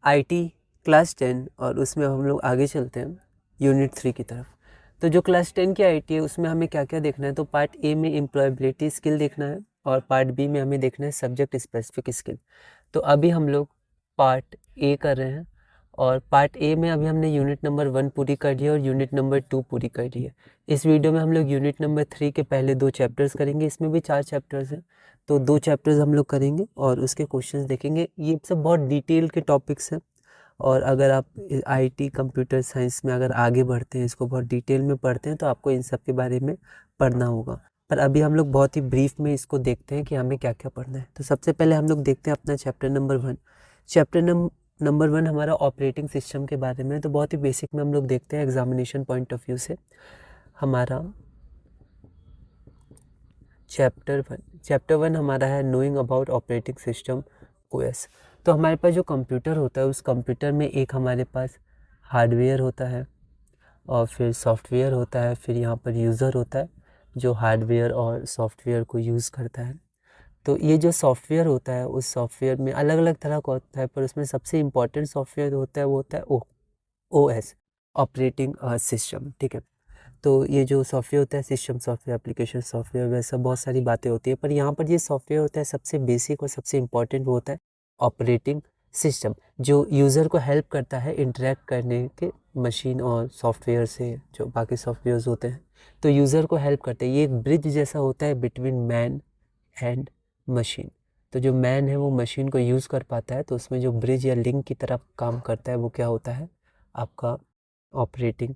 IT class 10 और उसमें हम लोग आगे चलते हैं यूनिट 3 की तरफ। तो जो क्लास 10 की आईटी है उसमें हमें क्या क्या देखना है, तो पार्ट ए में एम्प्लॉयबिलिटी स्किल देखना है और पार्ट बी में हमें देखना है सब्जेक्ट स्पेसिफिक स्किल। तो अभी हम लोग पार्ट ए कर रहे हैं और पार्ट ए में अभी हमने यूनिट नंबर 1 पूरी कर ली है और यूनिट नंबर 2 पूरी कर ली है। इस वीडियो में हम लोग यूनिट नंबर 3 के पहले 2 चैप्टर्स करेंगे। इसमें भी 4 चैप्टर्स हैं, तो 2 चैप्टर्स हम लोग करेंगे और उसके क्वेश्चंस देखेंगे। ये सब बहुत डिटेल के टॉपिक्स हैं और अगर आप आईटी कंप्यूटर साइंस में अगर आगे बढ़ते हैं, इसको बहुत डिटेल में पढ़ते हैं, तो आपको इन सब के बारे में पढ़ना होगा। पर अभी हम लोग बहुत ही ब्रीफ में इसको देखते हैं कि हमें क्या क्या पढ़ना है। तो सबसे पहले हम लोग देखते हैं अपना चैप्टर नंबर 1। चैप्टर नंबर 1 हमारा ऑपरेटिंग सिस्टम के बारे में। तो बहुत ही बेसिक में हम लोग देखते हैं एग्जामिनेशन पॉइंट ऑफ व्यू से। हमारा चैप्टर 1 हमारा है knowing about operating system OS. तो हमारे पास जो कंप्यूटर होता है उस कंप्यूटर में एक हमारे पास हार्डवेयर होता है और फिर सॉफ्टवेयर होता है, फिर यहाँ पर यूज़र होता है जो हार्डवेयर और सॉफ्टवेयर को यूज़ करता है। तो ये जो सॉफ्टवेयर होता है उस सॉफ्टवेयर में अलग अलग तरह का होता है, पर उसमें सबसे इम्पॉर्टेंट सॉफ्टवेयर होता है वो होता है ओएस, ऑपरेटिंग सिस्टम। ठीक है, तो ये जो सॉफ्टवेयर होता है सिस्टम सॉफ्टवेयर, एप्लीकेशन सॉफ्टवेयर, वैसा बहुत सारी बातें होती है, पर यहाँ पर ये सॉफ्टवेयर होता है सबसे बेसिक और सबसे इम्पॉर्टेंट वो होता है ऑपरेटिंग सिस्टम, जो यूज़र को हेल्प करता है इंटरेक्ट करने के मशीन और सॉफ्टवेयर से, जो बाकी सॉफ्टवेयर्स होते हैं तो यूज़र को हेल्प करते हैं। ये एक ब्रिज जैसा होता है बिटवीन मैन एंड मशीन। तो जो मैन है वो मशीन को यूज़ कर पाता है, तो उसमें जो ब्रिज या लिंक की तरफ काम करता है वो क्या होता है, आपका ऑपरेटिंग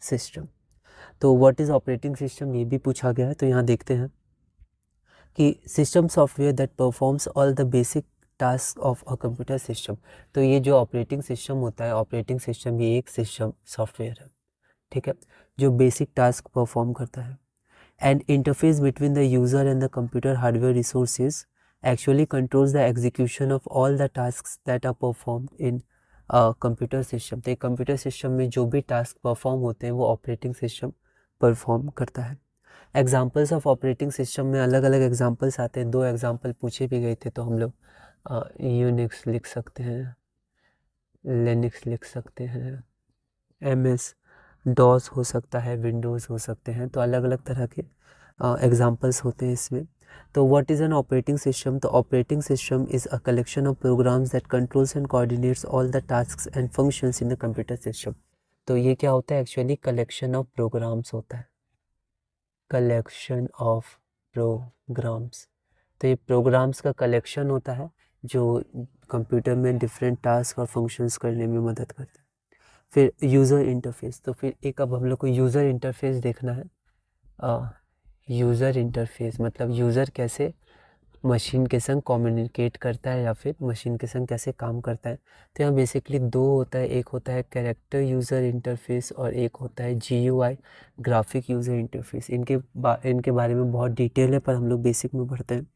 सिस्टम। तो व्हाट इज़ ऑपरेटिंग सिस्टम ये भी पूछा गया है। तो यहाँ देखते हैं कि system software that performs all the basic task of a computer system. तो ये जो ऑपरेटिंग सिस्टम होता है, ऑपरेटिंग सिस्टम ये एक सिस्टम सॉफ्टवेयर है, ठीक है, जो बेसिक टास्क परफॉर्म करता है। And interface between the user and the computer hardware resources actually controls the execution of all the tasks that are performed in computer system. तो एक कंप्यूटर सिस्टम में जो भी टास्क परफॉर्म होते हैं वो ऑपरेटिंग सिस्टम परफॉर्म करता है। एग्जाम्पल्स ऑफ ऑपरेटिंग सिस्टम में अलग अलग एग्जाम्पल्स आते हैं। 2 एग्जाम्पल पूछे भी गए थे, तो हम लोग यूनिक्स लिख सकते हैं, लिनक्स लिख सकते हैं, MS डॉस हो सकता है, विंडोज़ हो सकते हैं। तो अलग अलग तरह के एग्जाम्पल्स होते हैं इसमें। तो what is an operating system? तो operating system is a collection of programs that controls and coordinates all the tasks and functions in the computer system. तो ये क्या होता है, एक्चुअली कलेक्शन ऑफ प्रोग्राम्स होता है, कलेक्शन ऑफ प्रोग्राम्स। तो ये प्रोग्राम्स का कलेक्शन होता है जो कंप्यूटर में डिफरेंट टास्क और फंक्शंस करने में मदद करता है। फिर यूज़र इंटरफेस। तो फिर एक अब हम लोग को यूज़र इंटरफेस देखना है। यूज़र इंटरफेस मतलब यूज़र कैसे मशीन के संग कम्युनिकेट करता है या फिर मशीन के संग कैसे काम करता है। तो यहाँ बेसिकली 2 होता है, एक होता है कैरेक्टर यूज़र इंटरफेस और एक होता है GUI, ग्राफिक यूज़र इंटरफेस। इनके बारे में बहुत डिटेल है, पर हम लोग बेसिक में पढ़ते हैं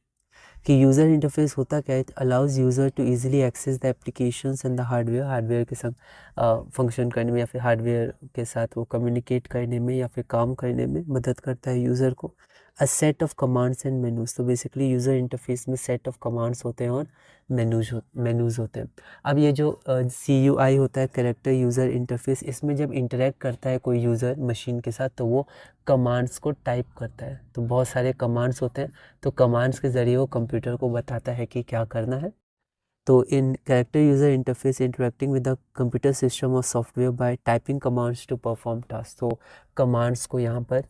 कि यूज़र इंटरफेस होता क्या है। It allows user to easily access the applications and the hardware के संग फंक्शन करने में या फिर हार्डवेयर के साथ वो कम्युनिकेट करने में या फिर काम करने में मदद करता है यूज़र को। A set of commands and menus. तो बेसिकली यूज़र इंटरफेस में सेट ऑफ कमांड्स होते हैं और मेनूज़ होते हैं। अब ये जो CUI होता है, कैरेक्टर यूज़र इंटरफेस, इसमें जब इंटरेक्ट करता है कोई यूज़र मशीन के साथ तो वो कमांड्स को टाइप करता है। तो बहुत सारे कमांड्स होते हैं, तो कमांड्स के ज़रिए वो कंप्यूटर को बताता है कि क्या करना है। तो इन character user interface interacting with the computer system और software by typing commands to perform task. तो कमांड्स को यहाँ पर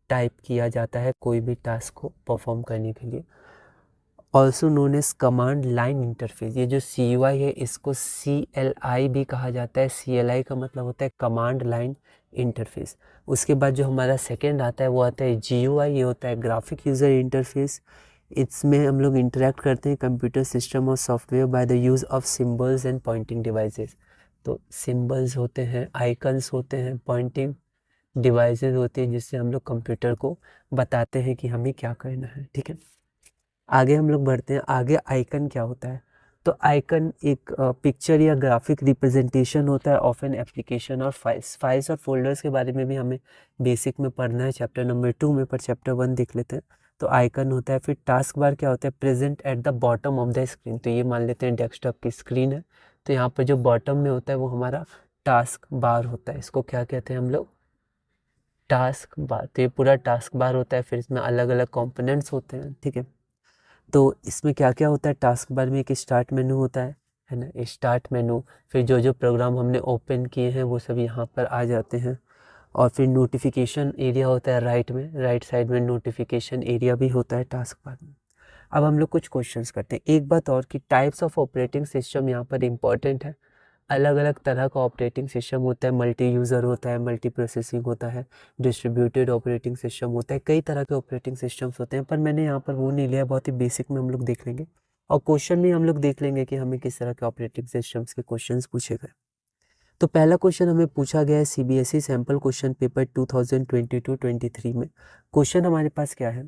टाइप किया जाता है कोई भी टास्क को परफॉर्म करने के लिए। Also known as command line interface. ये जो CUI है इसको CLI भी कहा जाता है। CLI का मतलब होता है कमांड लाइन इंटरफेस। उसके बाद जो हमारा सेकेंड आता है वो आता है GUI। ये होता है ग्राफिक यूज़र इंटरफेस। इसमें हम लोग इंटरेक्ट करते हैं कंप्यूटर सिस्टम और software by the use of symbols and Poynting devices. तो सिम्बल्स होते हैं, आइकन्स होते हैं, पॉइंटिंग डिवाइसेस होते हैं, जिससे हम लोग कंप्यूटर को बताते हैं कि हमें क्या करना है। ठीक है, आगे हम लोग बढ़ते हैं। आगे आइकन क्या होता है? तो आइकन एक पिक्चर या ग्राफिक रिप्रेजेंटेशन होता है ऑफ एन एप्लीकेशन और फाइल्स और फोल्डर्स के बारे में भी हमें बेसिक में पढ़ना है चैप्टर नंबर 2 में, पर चैप्टर 1 देख लेते हैं। तो आइकन होता है। फिर टास्क बार क्या होता है? Present at the bottom of the screen. तो ये मान लेते हैं डेस्कटॉप की स्क्रीन है, तो यहाँ पर जो बॉटम में होता है वो हमारा टास्क बार होता है, इसको क्या कहते हैं हम लोग, टास्क बार। तो ये पूरा टास्क बार होता है, फिर इसमें अलग अलग कंपोनेंट्स होते हैं, ठीक है। तो इसमें क्या क्या होता है, टास्क बार में एक स्टार्ट मेनू होता है ना, स्टार्ट मेनू, फिर जो जो प्रोग्राम हमने ओपन किए हैं वो सब यहाँ पर आ जाते हैं, और फिर नोटिफिकेशन एरिया होता है राइट में, राइट साइड में नोटिफिकेशन एरिया भी होता है टास्क बार में। अब हम लोग कुछ क्वेश्चंस करते हैं। एक बात और कि टाइप्स ऑफ ऑपरेटिंग सिस्टम यहाँ पर इम्पॉर्टेंट है। अलग अलग तरह का ऑपरेटिंग सिस्टम होता है, मल्टी यूज़र होता है, मल्टी प्रोसेसिंग होता है, डिस्ट्रीब्यूटेड ऑपरेटिंग सिस्टम होता है, कई तरह के ऑपरेटिंग सिस्टम्स होते हैं, पर मैंने यहाँ पर वो नहीं लिया, बहुत ही बेसिक में हम लोग देख लेंगे, और क्वेश्चन में हम लोग देख लेंगे कि हमें किस तरह के ऑपरेटिंग सिस्टम्स के क्वेश्चन पूछे गए। तो पहला क्वेश्चन हमें पूछा गया है CBSE सैम्पल क्वेश्चन पेपर 2022-23 में। क्वेश्चन हमारे पास क्या है,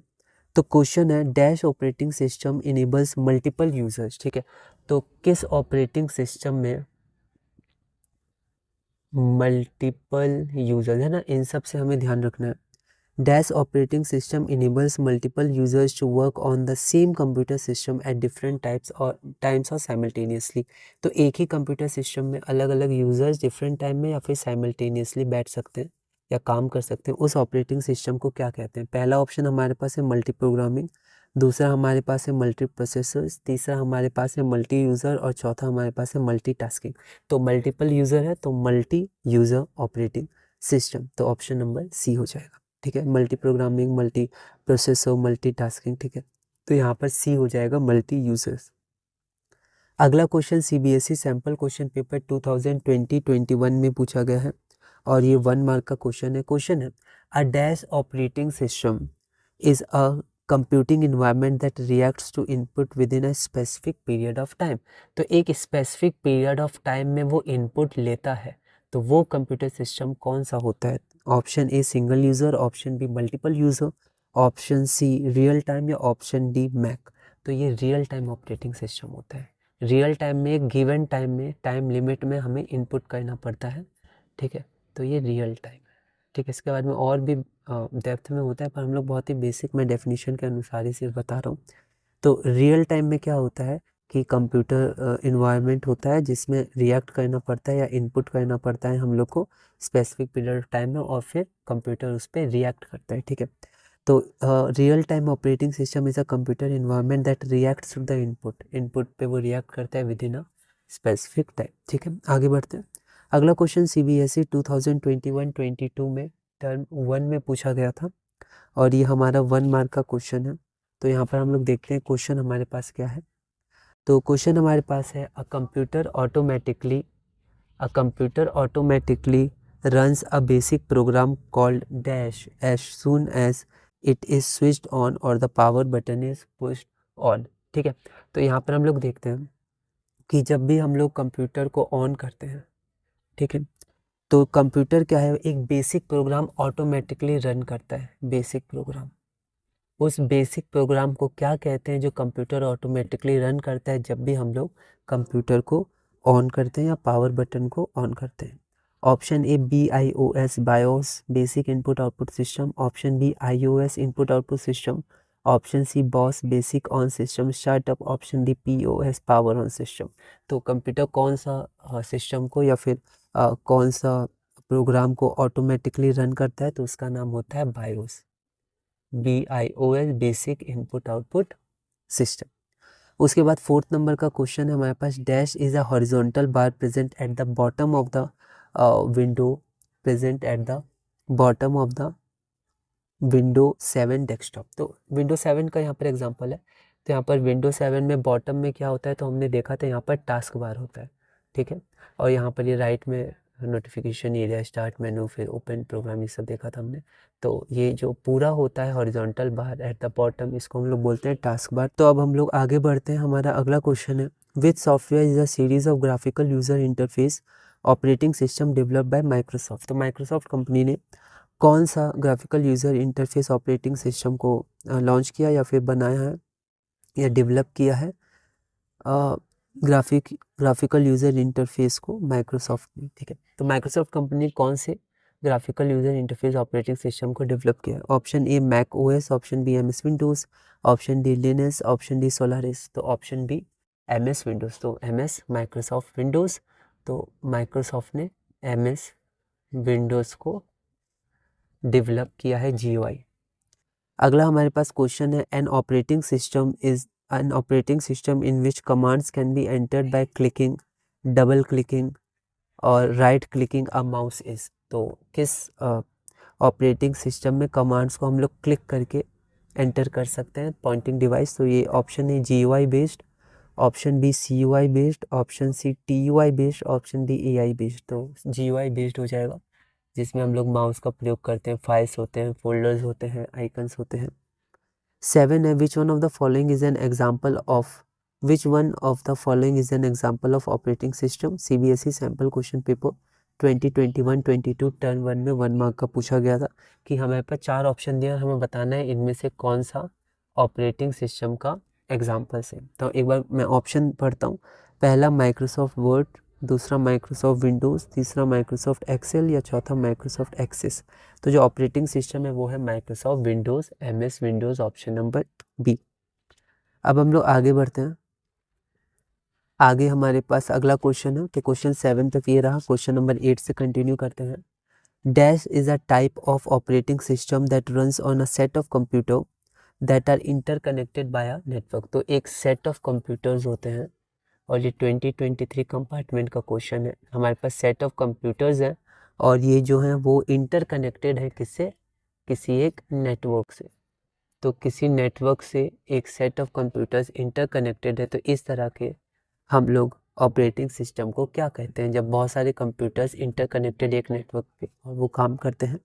तो क्वेश्चन है dash operating system enables multiple users, ठीक है। तो किस ऑपरेटिंग सिस्टम में मल्टीपल यूजर्स है ना, इन सब से हमें ध्यान रखना है। Dash operating system enables multiple users to work on the same computer system at different times और साइमल्टेनियसली। तो एक ही कंप्यूटर सिस्टम में अलग अलग यूजर्स डिफरेंट टाइम में या फिर साइमल्टेनियसली बैठ सकते हैं या काम कर सकते हैं, उस ऑपरेटिंग सिस्टम को क्या कहते हैं। पहला ऑप्शन हमारे पास है मल्टी प्रोग्रामिंग, दूसरा हमारे पास है मल्टी प्रोसेसर्स, तीसरा हमारे पास है मल्टी यूज़र, और चौथा हमारे पास है मल्टी टास्किंग। तो मल्टीपल यूज़र है तो मल्टी यूज़र ऑपरेटिंग सिस्टम, तो ऑप्शन नंबर सी हो जाएगा, ठीक है। Multi programming, multi processor, multi tasking, ठीक है। तो यहाँ पर सी हो जाएगा मल्टी यूज़र्स। अगला question CBSE sample question paper 2020-21 में पूछा गया है, और ये 1 मार्क का क्वेश्चन है a dash operating system is a computing environment that reacts to input within a specific period of time. तो एक स्पेसिफिक पीरियड ऑफ टाइम में वो इनपुट लेता है, तो वो कंप्यूटर सिस्टम कौन सा होता है। Option A single user, option B multiple user, option C real time, या ऑप्शन डी मैक। तो ये रियल टाइम ऑपरेटिंग सिस्टम होता है। रियल टाइम में एक गिवन टाइम में, टाइम लिमिट में हमें इनपुट करना पड़ता है, ठीक है। तो ये रियल टाइम है, ठीक है। इसके बाद में और भी डेप्थ में होता है, पर हम लोग बहुत ही बेसिक में डेफिनेशन के अनुसार ही सिर्फ बता रहा हूँ। तो रियल टाइम में क्या होता है कि कंप्यूटर इन्वायरमेंट होता है जिसमें रिएक्ट करना पड़ता है या इनपुट करना पड़ता है हम लोग को स्पेसिफिक पीरियड ऑफ टाइम में, और फिर कंप्यूटर उस पर रिएक्ट करता है, ठीक है। तो real time operating system is a computer environment that reacts to the input पे वो रिएक्ट करता है within a specific time, ठीक है। आगे बढ़ते हैं। अगला क्वेश्चन CBSE 2021-22 में टर्म 1 में पूछा गया था, और ये हमारा 1 मार्क का क्वेश्चन है। तो यहाँ पर हम लोग देखते हैं क्वेश्चन हमारे पास क्या है। तो क्वेश्चन हमारे पास है a computer automatically runs a basic program called dash as soon as it is switched on or the power button is pushed on, ठीक है। तो यहाँ पर हम लोग देखते हैं कि जब भी हम लोग कंप्यूटर को ऑन करते हैं, ठीक है, तो कंप्यूटर क्या है, एक बेसिक प्रोग्राम ऑटोमेटिकली रन करता है, बेसिक प्रोग्राम। उस बेसिक प्रोग्राम को क्या कहते हैं जो कंप्यूटर ऑटोमेटिकली रन करता है जब भी हम लोग कंप्यूटर को ऑन करते हैं या पावर बटन को ऑन करते हैं। Option A BIOS BIOS basic input output system, option B IOS input output system, option C boss basic on system startup, option D POS power on system. तो computer कौन सा system को या फिर कौन सा प्रोग्राम को ऑटोमेटिकली रन करता है, तो उसका नाम होता है BIOS, BIOS basic input output system. उसके बाद 4th नंबर का क्वेश्चन है हमारे पास, dash is a horizontal bar present at the bottom of the window, present at the bottom of the window 7 desktop. तो विंडो 7 का यहाँ पर एग्जांपल है। तो यहाँ पर विंडो 7 में बॉटम में क्या होता है, तो हमने देखा था यहाँ पर टास्क बार होता है, ठीक है। और यहाँ पर ये राइट में नोटिफिकेशन एरिया, स्टार्ट मेनू, फिर ओपन प्रोग्राम, ये सब देखा था हमने। तो ये जो पूरा होता है horizontal bar eight the bottom, इसको हम लोग बोलते हैं टास्क बार। तो अब हम लोग आगे बढ़ते हैं। हमारा अगला क्वेश्चन है, which software is a series of graphical user interface operating system developed by Microsoft. तो माइक्रोसॉफ्ट कंपनी ने कौन सा graphical user interface operating system को लॉन्च किया या फिर बनाया है या डेवलप किया है। ग्राफिकल यूज़र इंटरफेस को माइक्रोसॉफ्ट ने, ठीक है। तो माइक्रोसॉफ्ट कंपनी कौन से graphical user interface operating system को डेवलप किया है। Option A Mac OS, option B MS Windows, option D Linux, option D Solaris. तो ऑप्शन बी MS विंडोज़, तो MS माइक्रोसॉफ्ट विंडोज़, तो माइक्रोसॉफ्ट ने MS विंडोज़ को डेवलप किया है GUI। अगला हमारे पास क्वेश्चन है an operating system in which commands can be entered by clicking, double clicking और right clicking a mouse is. तो किस ऑपरेटिंग सिस्टम में कमांड्स को हम लोग क्लिक करके एंटर कर सकते हैं पॉइंटिंग डिवाइस? तो ये ऑप्शन है GUI based, option B CUI based, option C TUI based, option D AI based. तो GUI बेस्ड हो जाएगा, जिसमें हम लोग माउस का प्रयोग करते हैं, फाइल्स होते हैं, फोल्डर्स होते हैं, आइकन्स होते हैं। 7 है which one of the following is an example of operating system? CBSE sample question paper 2021-22 term 1 में 1 मार्क का पूछा गया था कि हमारे पास 4 ऑप्शन दिया, हमें बताना है इनमें से कौन सा ऑपरेटिंग सिस्टम का एग्जाम्पल्स है। तो एक बार मैं ऑप्शन पढ़ता हूँ। पहला माइक्रोसॉफ्ट वर्ड, दूसरा माइक्रोसॉफ्ट विंडोज़, तीसरा माइक्रोसॉफ्ट एक्सेल या चौथा माइक्रोसॉफ्ट एक्सेस। तो जो ऑपरेटिंग सिस्टम है वो है Microsoft Windows, MS Windows, option number B. अब हम लोग आगे बढ़ते हैं। आगे हमारे पास अगला क्वेश्चन है कि क्वेश्चन 7 तक ये रहा, क्वेश्चन नंबर 8 से कंटिन्यू करते हैं। Dash is a type of operating system that runs on a set of computer that are interconnected by a network. तो एक सेट ऑफ कंप्यूटर्स होते हैं और ये 2023 कंपार्टमेंट का क्वेश्चन है। हमारे पास सेट ऑफ कंप्यूटर्स हैं और ये जो हैं वो इंटरकनेक्टेड है किससे? किसी एक नेटवर्क से। तो किसी नेटवर्क से एक सेट ऑफ कंप्यूटर्स इंटरकनेक्टेड है, तो इस तरह के हम लोग ऑपरेटिंग सिस्टम को क्या कहते हैं जब बहुत सारे कंप्यूटर्स इंटरकनेक्टेड एक नेटवर्क पे और वो काम करते हैं?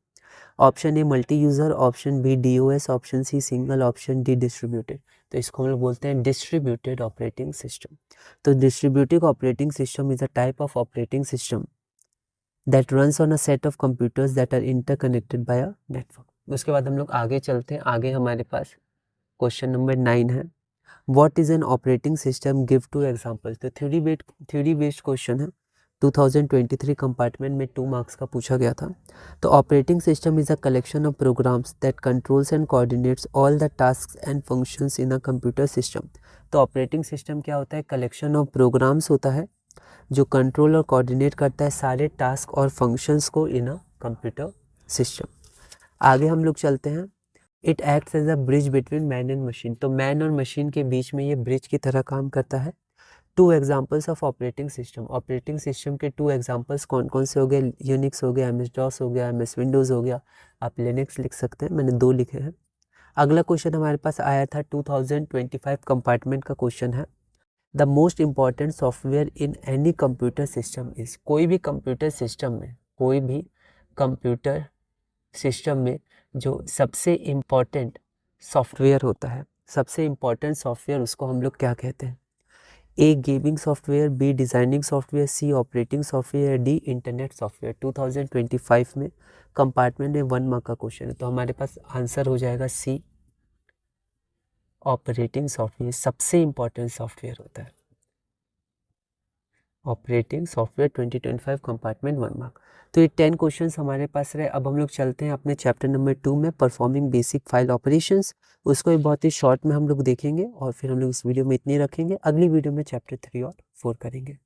Option A multi user, option B DOS, option C single, option D distributed. तो इसको हम लोग बोलते हैं डिस्ट्रीब्यूटेड ऑपरेटिंग सिस्टम। तो distributed operating system is a type of operating system that runs on a set of computers that are interconnected by a network. उसके बाद हम लोग आगे चलते हैं। आगे हमारे पास क्वेश्चन नंबर 9 है, what is an operating system, give 2 examples. तो थ्योरी बेस्ड क्वेश्चन है, 2023 कंपार्टमेंट में 2 मार्क्स का पूछा गया था। तो operating system is a collection of programs that controls and coordinates all the tasks and functions in a computer system. तो operating system क्या होता है? कलेक्शन ऑफ प्रोग्राम्स होता है जो कंट्रोल और कोऑर्डिनेट करता है सारे टास्क और फंक्शंस को इन अ कंप्यूटर सिस्टम। आगे हम लोग चलते हैं। It acts as a bridge between man and machine. तो मैन और मशीन के बीच में ये ब्रिज की तरह काम करता है। 2 examples of operating system. Operating system के 2 एग्जांपल्स कौन कौन से हो गए? यूनिक्स हो गया, MS DOS हो गया, MS विंडोज़ हो गया। आप लिनक्स लिख सकते हैं, मैंने 2 लिखे हैं। अगला क्वेश्चन हमारे पास आया था 2025 कंपार्टमेंट का क्वेश्चन है, the most important software in any computer system is. कोई भी कंप्यूटर सिस्टम में जो सबसे इम्पॉर्टेंट सॉफ्टवेयर होता है, सबसे इम्पॉर्टेंट सॉफ्टवेयर उसको हम लोग क्या कहते हैं? A gaming software, B designing software, C operating software, D internet software. 2025 में कंपार्टमेंट में 1 मार्क का क्वेश्चन है, तो हमारे पास आंसर हो जाएगा सी, ऑपरेटिंग सॉफ्टवेयर सबसे इम्पॉर्टेंट सॉफ्टवेयर होता है। Operating software 2025 compartment 1 mark. तो ये 10 क्वेश्चंस हमारे पास रहे। अब हम लोग चलते हैं अपने चैप्टर नंबर 2 में, परफॉर्मिंग बेसिक फाइल ऑपरेशंस। उसको भी बहुत ही शॉर्ट में हम लोग देखेंगे और फिर हम लोग इस वीडियो में इतनी रखेंगे। अगली वीडियो में चैप्टर 3 और 4 करेंगे।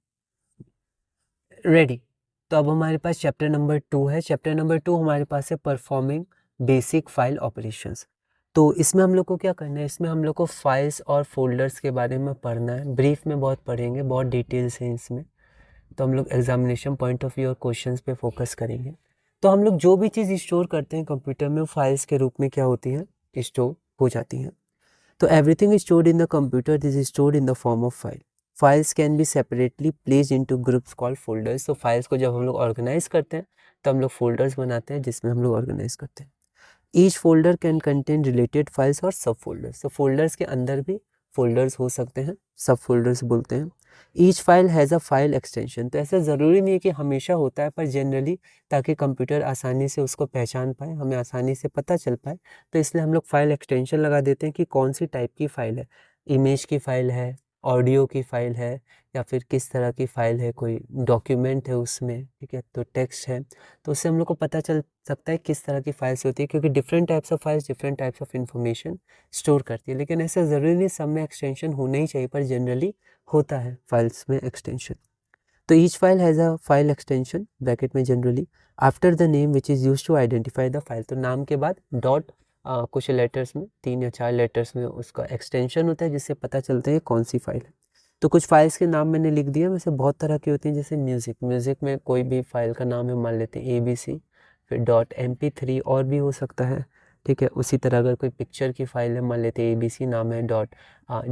रेडी? तो अब हमारे पास चैप्टर नंबर 2 है। चैप्टर नंबर 2 हमारे पास है परफॉर्मिंग बेसिक फाइल ऑपरेशंस। तो इसमें हम लोग को क्या करना है? इसमें हम लोग को फाइल्स और फोल्डर्स के बारे में पढ़ना है। ब्रीफ में बहुत पढ़ेंगे, बहुत डिटेल्स हैं इसमें। तो हम लोग एग्जामिनेशन पॉइंट ऑफ व्यू और क्वेश्चंस पे फोकस करेंगे। तो हम लोग जो भी चीज़ स्टोर करते हैं कंप्यूटर में, फाइल्स के रूप में क्या होती हैं? स्टोर हो जाती हैं। तो everything is stored in the computer is stored in the form of file. Files can B separately placed into groups called folders. तो फाइल्स को जब हम लोग ऑर्गेनाइज करते हैं तो हम लोग फोल्डर्स बनाते हैं जिसमें हम लोग ऑर्गेनाइज करते हैं। Each folder can contain related files और सब फोल्डर्स। तो फोल्डर्स के अंदर भी फोल्डर्स हो सकते हैं, सब फोल्डर्स बोलते हैं। Each file has a file extension. तो ऐसा ज़रूरी नहीं है कि हमेशा होता है, पर जनरली ताकि कंप्यूटर आसानी से उसको पहचान पाए, हमें आसानी से पता चल पाए, तो इसलिए हम लोग फाइल एक्सटेंशन लगा देते हैं कि कौन सी टाइप की फ़ाइल है। इमेज की फ़ाइल है, ऑडियो की फ़ाइल है या फिर किस तरह की फ़ाइल है, कोई डॉक्यूमेंट है उसमें, ठीक है, तो टेक्स्ट है, तो उससे हम लोग को पता चल सकता है किस तरह की फ़ाइल्स होती है, क्योंकि different types of files different types of information store करती है। लेकिन ऐसा ज़रूरी नहीं सब में एक्सटेंशन होना ही चाहिए, पर जनरली होता है फाइल्स में एक्सटेंशन। तो each file has a file extension bracket में generally after the name which is use to identify the file. तो नाम के बाद डॉट कुछ लेटर्स में 3 या 4 लेटर्स में उसका एक्सटेंशन होता है, जिससे पता चलता है कौन सी फाइल है। तो कुछ फाइल्स के नाम मैंने लिख दिया, वैसे बहुत तरह की होती हैं, जैसे म्यूज़िक में कोई भी फाइल का नाम है, मान लेते हैं ABC, फिर .mp3 और भी हो सकता है, ठीक है। उसी तरह अगर कोई पिक्चर की फाइल है, मान लेते हैं ABC नाम है,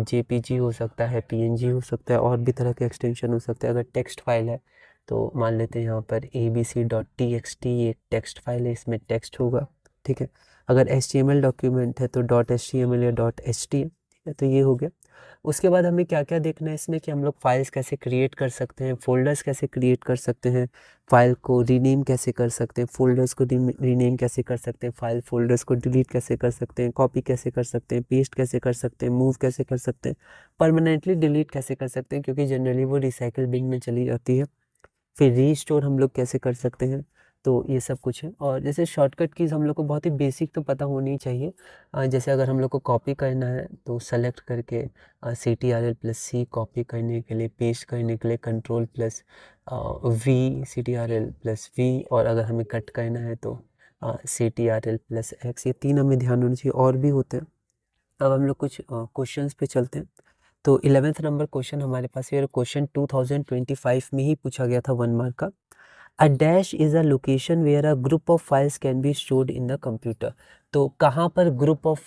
.jpg हो सकता है, PNG हो सकता है, और भी तरह के एक्सटेंशन हो सकते हैं। अगर टेक्स्ट फाइल है तो मान लेते हैं यहाँ पर abc.txt एक टेक्स्ट फाइल है, इसमें टेक्स्ट होगा, ठीक है। अगर HTML डॉक्यूमेंट है तो .html या .ht, ठीक है, तो ये हो गया। उसके बाद हमें क्या क्या देखना है इसमें कि हम लोग फाइल्स कैसे क्रिएट कर सकते हैं, फोल्डर्स कैसे क्रिएट कर सकते हैं, फाइल को रीनेम कैसे कर सकते हैं, फोल्डर्स को रीनेम कैसे कर सकते हैं, फाइल फोल्डर्स को डिलीट कैसे कर सकते हैं, कॉपी कैसे कर सकते हैं, पेस्ट कैसे कर सकते हैं, मूव कैसे कर सकते हैं, परमानेंटली डिलीट कैसे कर सकते हैं, क्योंकि जनरली वो रिसाइकिल बिन में चली जाती है। फिर रीस्टोर हम लोग कैसे कर सकते हैं, तो ये सब कुछ है। और जैसे शॉर्टकट कीज़ हम लोग को बहुत ही बेसिक तो पता होनी ही चाहिए। जैसे अगर हम लोग को कॉपी करना है तो सेलेक्ट करके CTRL+C कॉपी करने के लिए, पेस्ट करने के लिए Ctrl+V CTRL+V, और अगर हमें कट करना है तो CTRL+X। ये 3 हमें ध्यान होना चाहिए, और भी होते हैं। अब हम लोग कुछ क्वेश्चंस पे चलते हैं। तो 11th नंबर क्वेश्चन हमारे पास ये क्वेश्चन 2025 में ही पूछा गया था, 1 मार्क का। A dash is a location where a group of files can be stored in the computer. तो कहाँ पर ग्रुप ऑफ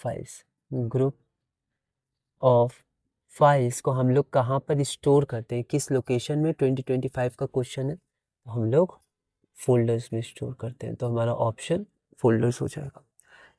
फाइल्स को हम लोग कहाँ पर स्टोर करते हैं, किस लोकेशन में, 2025 का क्वेश्चन है। तो हम लोग फोल्डर्स में स्टोर करते हैं, तो हमारा ऑप्शन फोल्डर्स हो जाएगा।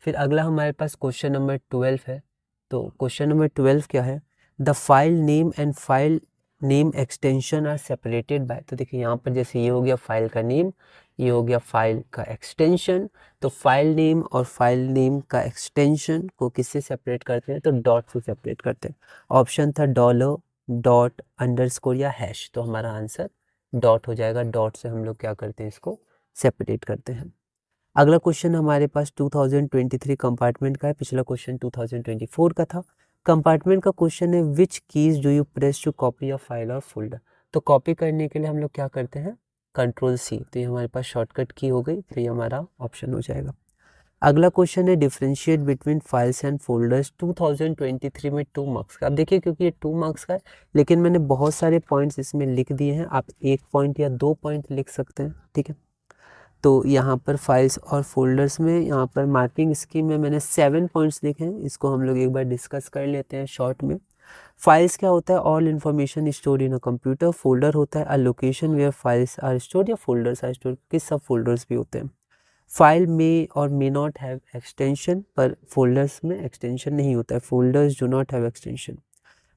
फिर अगला हमारे पास क्वेश्चन नंबर 12 है। तो क्वेश्चन नंबर 12 क्या है, the file name and file name extension are separated by. तो देखिए यहाँ पर जैसे ये हो गया फाइल का नेम, ये हो गया फाइल का एक्सटेंशन। तो फाइल नेम और फाइल नेम का एक्सटेंशन को किससे सेपरेट करते हैं, तो डॉट से सेपरेट करते हैं। ऑप्शन था डॉलर, डॉट, अंडरस्कोर या हैश, तो हमारा आंसर डॉट हो जाएगा। डॉट से हम लोग क्या करते हैं, इसको सेपरेट करते हैं। अगला क्वेश्चन हमारे पास 2023 कंपार्टमेंट का है, पिछला क्वेश्चन 2024 का था। कंपार्टमेंट का क्वेश्चन है which keys do you press to copy a file और फोल्डर। तो कॉपी करने के लिए हम लोग क्या करते हैं, Ctrl+C, तो ये हमारे पास शॉर्टकट की हो गई, तो ये हमारा ऑप्शन हो जाएगा। अगला क्वेश्चन है differentiate between files and folders, 2023 में 2 मार्क्स का। अब देखिए क्योंकि ये 2 मार्क्स का है, लेकिन मैंने बहुत सारे पॉइंट्स इसमें लिख दिए हैं, आप 1 पॉइंट या 2 पॉइंट लिख सकते हैं, ठीक है। तो यहाँ पर फाइल्स और फोल्डर्स में यहाँ पर मार्किंग स्कीम में मैंने 7 पॉइंट्स लिखे हैं, इसको हम लोग एक बार डिस्कस कर लेते हैं शॉर्ट में। फाइल्स क्या होता है, all information stored in a computer. Folder होता है a location where files are stored या फोल्डर्स आर स्टोर्ड, कि सब फोल्डर्स भी होते हैं। फाइल में और मे नॉट हैव एक्सटेंशन, पर फोल्डर्स में एक्सटेंशन नहीं होता है, folders do not have extension.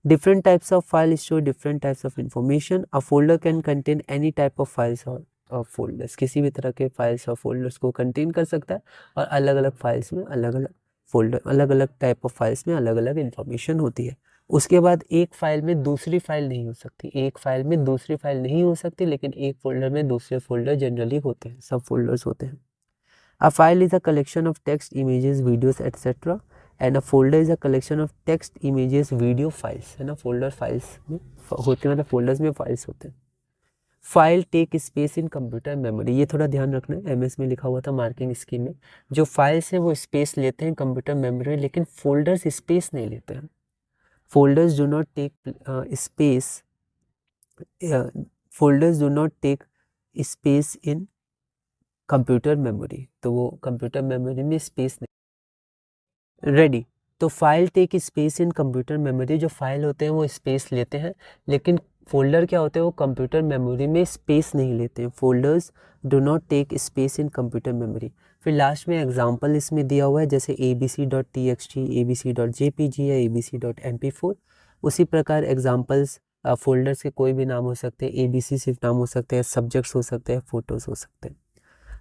Different types of file store different types of information. A folder can contain any type of files और फोल्डर्स, किसी भी तरह के फाइल्स और फोल्डर्स को कंटेन कर सकता है, और अलग अलग फाइल्स में अलग अलग फोल्डर, अलग अलग टाइप ऑफ फाइल्स में अलग अलग इंफॉर्मेशन होती है। उसके बाद एक फाइल में दूसरी फाइल नहीं हो सकती, एक फाइल में दूसरी फाइल नहीं हो सकती, लेकिन एक फोल्डर में दूसरे फोल्डर जनरली होते हैं, सब फोल्डर्स होते हैं। A file is a collection of text, images, videos, etc. And a folder is a collection of text, images, video files, है ना। फोल्डर फाइल्स में होते हैं, मतलब फोल्डर्स में फाइल्स होते हैं। File tech space in computer memory, ये थोड़ा ध्यान रखना है, MS में लिखा हुआ था मार्किंग स्कीम में। जो फाइल्स हैं वो स्पेस लेते हैं कंप्यूटर मेमोरी, लेकिन फोल्डर्स स्पेस नहीं लेते हैं। Folders do not tech space, folders do not tech space in computer memory, तो वो कंप्यूटर मेमोरी में स्पेस नहीं। रेडी। तो file tech space in computer memory, जो फाइल होते हैं वो स्पेस लेते हैं, लेकिन फोल्डर क्या होते हैं, वो कंप्यूटर मेमोरी में स्पेस नहीं लेते हैं। Folders do not tech space in computer memory. फिर लास्ट में एग्जांपल इसमें दिया हुआ है, जैसे abc.txt, abc.jpg या abc.mp4। उसी प्रकार एग्जांपल्स फोल्डर्स के कोई भी नाम हो सकते हैं, ABC सिर्फ नाम हो सकते हैं, सब्जेक्ट्स हो सकते हैं, फोटोज़ हो सकते हैं।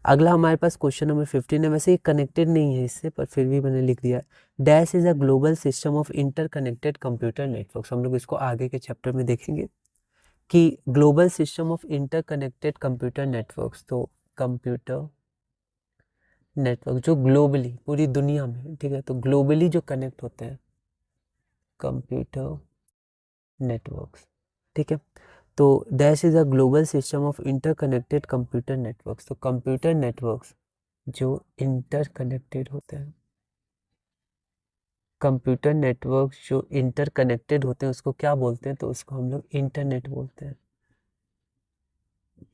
अगला हमारे पास क्वेश्चन नंबर 15 है, वैसे ये कनेक्टेड नहीं है इससे पर फिर भी मैंने लिख दिया। Dash is a global system of interconnected computer networks. हम लोग इसको आगे के चैप्टर में देखेंगे कि global system of interconnected computer networks, तो कंप्यूटर नेटवर्क जो ग्लोबली पूरी दुनिया में, ठीक है, तो ग्लोबली जो कनेक्ट होते हैं कंप्यूटर नेटवर्क्स, ठीक है। तो dash is a global system of interconnected computer networks, तो कंप्यूटर नेटवर्क्स जो इंटरकनेक्टेड होते हैं, कंप्यूटर नेटवर्क जो इंटरकनेक्टेड होते हैं उसको क्या बोलते हैं, तो उसको हम लोग इंटरनेट बोलते हैं,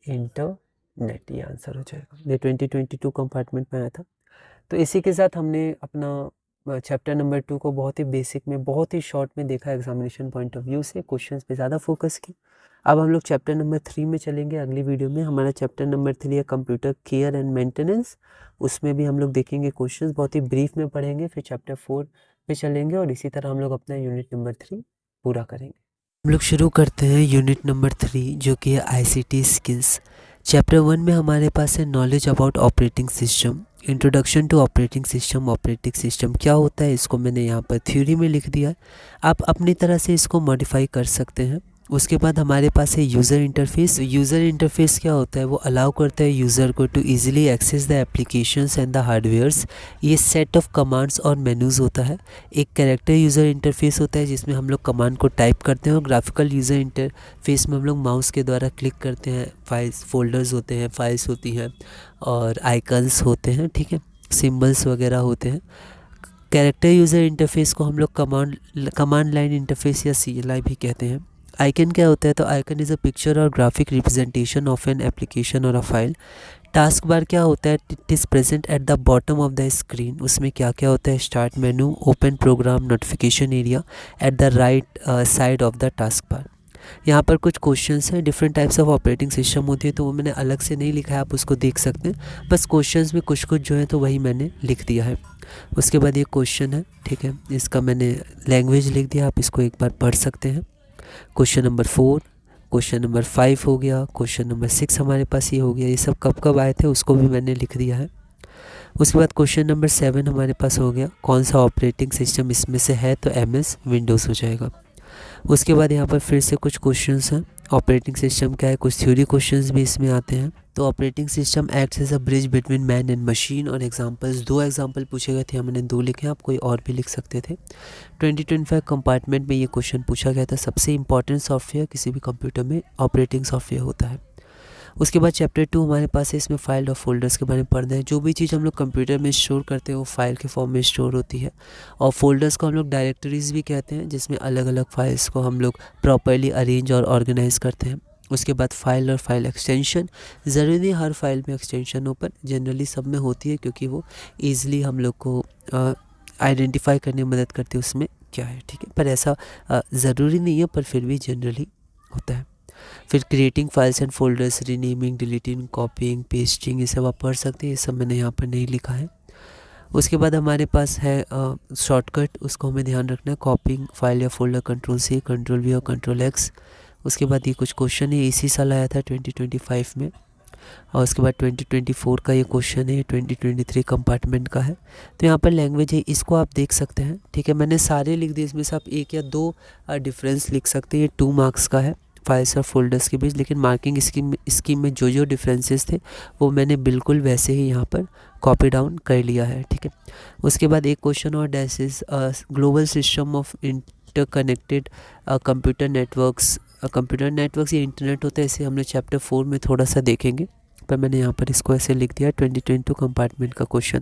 इंटरनेट, ये आंसर हो जाएगा। ये 2022 कंपार्टमेंट में आया था। तो इसी के साथ हमने अपना चैप्टर नंबर 2 को बहुत ही बेसिक में, बहुत ही शॉर्ट में देखा एग्जामिनेशन पॉइंट ऑफ व्यू से, क्वेश्चंस पे ज़्यादा फोकस की। अब हम लोग चैप्टर नंबर 3 में चलेंगे अगली वीडियो में। हमारा चैप्टर नंबर 3 है कंप्यूटर केयर एंड मेंटेनेंस, उसमें भी हम लोग देखेंगे क्वेश्चंस, बहुत ही ब्रीफ में पढ़ेंगे। फिर चैप्टर 4 पे चलेंगे और इसी तरह हम लोग अपना यूनिट नंबर 3 पूरा करेंगे। हम लोग शुरू करते हैं यूनिट नंबर 3 जो कि है ICT स्किल्स। चैप्टर 1 में हमारे पास है knowledge about operating system, introduction to operating system. Operating system क्या होता है इसको मैंने यहाँ पर थ्योरी में लिख दिया है, आप अपनी तरह से इसको मॉडिफाई कर सकते हैं। उसके बाद हमारे पास है यूज़र इंटरफेस। यूज़र इंटरफेस क्या होता है, वो अलाउ करता है यूज़र को to easily access the applications and the hardwares. ये सेट ऑफ कमांड्स और मेनूज़ होता है। एक कैरेक्टर यूज़र इंटरफेस होता है जिसमें हम लोग कमांड को टाइप करते हैं, और ग्राफिकल यूज़र इंटरफेस में हम लोग माउस के द्वारा क्लिक करते हैं। फाइल्स, फोल्डर्स होते हैं, फाइल्स होती हैं और आइकन्स होते हैं, ठीक है, सिम्बल्स वगैरह होते हैं। कैरेक्टर यूज़र इंटरफेस को हम लोग कमांड लाइन इंटरफेस या CLI भी कहते हैं। आइकन क्या होता है, तो आइकन इज़ अ पिक्चर और graphic representation of an application और अ फाइल। टास्क बार क्या होता है, it is present at the bottom of the screen. उसमें क्या क्या होता है, start menu, open program, notification area at the right side of the task bar. यहाँ पर कुछ क्वेश्चंस हैं, different types of operating system होती है, तो वो मैंने अलग से नहीं लिखा है, आप उसको देख सकते हैं। बस क्वेश्चंस में कुछ कुछ जो है तो वही मैंने लिख दिया है। उसके बाद ये क्वेश्चन है, ठीक है, इसका मैंने लैंग्वेज लिख दिया, आप इसको एक बार पढ़ सकते हैं। क्वेश्चन नंबर 4, क्वेश्चन नंबर 5 हो गया, क्वेश्चन नंबर 6 हमारे पास ये हो गया। ये सब कब कब आए थे उसको भी मैंने लिख दिया है। उसके बाद क्वेश्चन नंबर 7 हमारे पास हो गया, कौन सा ऑपरेटिंग सिस्टम इसमें से है, तो MS विंडोज़ हो जाएगा। उसके बाद यहाँ पर फिर से कुछ क्वेश्चंस हैं, ऑपरेटिंग सिस्टम क्या है, कुछ थ्योरी क्वेश्चंस भी इसमें आते हैं। तो operating system acts as a bridge between man and machine, और एग्जांपल्स, 2 एग्जांपल पूछे गए थे, हमने 2 लिखे हैं, आप कोई और भी लिख सकते थे। 2025 कंपार्टमेंट में ये क्वेश्चन पूछा गया था, सबसे इंपॉर्टेंट सॉफ्टवेयर किसी भी कंप्यूटर में ऑपरेटिंग सॉफ्टवेयर होता है। उसके बाद चैप्टर 2 हमारे पास है, इसमें फाइल और फोल्डर्स के बारे में पढ़ना है। जो भी चीज़ हम लोग कंप्यूटर में स्टोर करते हैं वो फाइल के फॉर्म में स्टोर होती है, और फोल्डर्स को हम लोग डायरेक्टरीज भी कहते हैं, जिसमें अलग अलग फाइल्स को हम लोग प्रॉपर्ली अरेंज और ऑर्गेनाइज करते हैं। उसके बाद फाइल और फाइल एक्सटेंशन, ज़रूरी नहीं हर फाइल में एक्सटेंशन हो, पर जनरली सब में होती है, क्योंकि वो ईज़िली हम लोग को आइडेंटिफाई करने में मदद करती है उसमें क्या है, ठीक है, पर ऐसा ज़रूरी नहीं है, पर फिर भी जनरली होता है। फिर creating files and folders, renaming, deleting, कॉपिंग, pasting, ये सब आप पढ़ सकते हैं, ये सब मैंने यहाँ पर नहीं लिखा है। उसके बाद हमारे पास है शॉर्टकट, उसको हमें ध्यान रखना है, कॉपिंग फाइल या फोल्डर, Ctrl+C, Ctrl+V और Ctrl+X। उसके बाद ये कुछ क्वेश्चन है, इसी साल आया था 2025 में। और उसके बाद 2024 का ये क्वेश्चन है, 2023 कंपार्टमेंट का है। तो यहाँ पर लैंग्वेज है, इसको आप देख सकते हैं, ठीक है, मैंने सारे लिख दिए, इसमें से आप 1 या 2 डिफरेंस लिख सकते हैं। ये 2 मार्क्स का है फाइल्स और फोल्डर्स के बीच, लेकिन मार्किंग स्कीम में जो जो डिफरेंसेस थे वो मैंने बिल्कुल वैसे ही यहाँ पर कॉपी डाउन कर लिया है, ठीक है। उसके बाद एक क्वेश्चन और, dash is global system of interconnected computer networks. Computer networks ये इंटरनेट होता है, इसे हमने चैप्टर 4 में थोड़ा सा देखेंगे, पर मैंने यहाँ पर इसको ऐसे लिख दिया, 2022 कंपार्टमेंट का क्वेश्चन